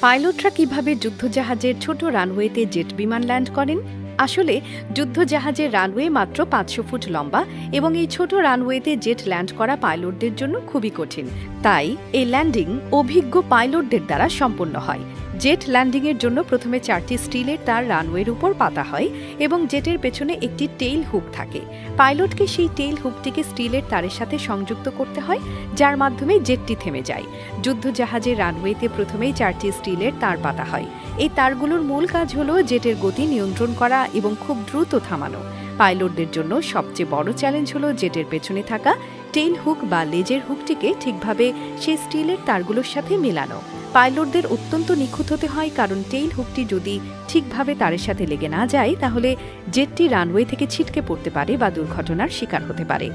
পাইলটরা কিভাবে যুদ্ধজাহাজের ছোট রানওয়েতে জেট বিমান ল্যান্ড করেন? আসলে যুদ্ধজাহাজের রানওয়ে মাত্র ৫০০ ফুট লম্বা এবং এই ছোট রানওয়েতে জেট ল্যান্ড করা পাইলটদের জন্য খুবই কঠিন। তাই এই ল্যান্ডিং অভিজ্ঞ পাইলটদের দ্বারা সম্পন্ন হয়। জেট ল্যান্ডিংয়ের জন্য প্রথমে 4টি স্টিলের তার রানওয়ের উপর পাতা হয় এবং জেটের পেছনে একটি টেইল হুক থাকে। পাইলটকে সেই টেইল হুকটিকে স্টিলের তারের সাথে সংযুক্ত করতে হয়, যার মাধ্যমে জেটটি থেমে যায়। যুদ্ধজাহাজের রানওয়েতে প্রথমেই 4টি স্টিলের তার পাতা হয়। এই তারগুলোর মূল কাজ হলো জেটের গতি নিয়ন্ত্রণ করা এবং খুব দ্রুত থামানো। পাইলটদের জন্য সবচেয়ে বড় চ্যালেঞ্জ হলো জেটের পেছনে থাকা টেইল হুক বা লেজের হুকটিকে ঠিকভাবে সেই স্টিলের তারগুলোর সাথে মেলানো। পাইলটদের অত্যন্ত নিখুঁত হতে হয়, কারণ টেইল হুকটি যদি ঠিকভাবে তারের সাথে লেগে না যায় তাহলে জেটটি রানওয়ে থেকে ছিটকে পড়তে পারে বা দুর্ঘটনার শিকার হতে পারে।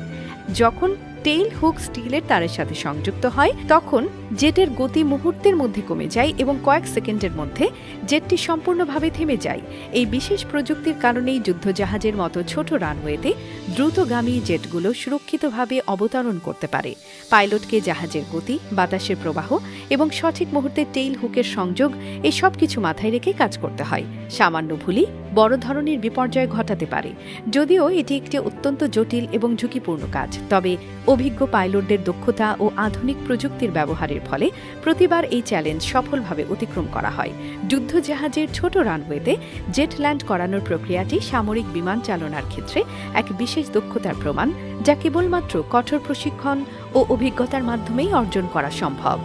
যখন টেইল হুক স্টিলের তারের সাথে সংযুক্ত হয় তখন জেটের গতি মুহূর্তের মধ্যে কমে যায় এবং কয়েক সেকেন্ডের মধ্যে জেটটি সম্পূর্ণভাবে থেমে যায়। এই বিশেষ প্রযুক্তির কারণেই যুদ্ধজাহাজের মতো ছোট রানওয়েতে দ্রুতগামী জেটগুলো সুরক্ষিতভাবে অবতরণ করতে পারে। পাইলটকে জাহাজের গতি, বাতাসের প্রবাহ এবং সঠিক মুহূর্তে টেইল হুকের সংযোগ এই সব কিছু মাথায় রেখে কাজ করতে হয়। সামান্য ভুলই বড় ধরনের বিপর্যয় ঘটাতে পারে। যদিও এটি একটি অত্যন্ত জটিল এবং ঝুঁকিপূর্ণ কাজ, তবে অভিজ্ঞ পাইলটদের দক্ষতা ও আধুনিক প্রযুক্তির ব্যবহারের ফলে প্রতিবার এই চ্যালেঞ্জ সফলভাবে অতিক্রম করা হয়। যুদ্ধজাহাজের ছোট রানওয়েতে জেট ল্যান্ড করানোর প্রক্রিয়াটি সামরিক বিমান চালনার ক্ষেত্রে এক বিশেষ দক্ষতার প্রমাণ, যা কেবলমাত্র কঠোর প্রশিক্ষণ ও অভিজ্ঞতার মাধ্যমেই অর্জন করা সম্ভব।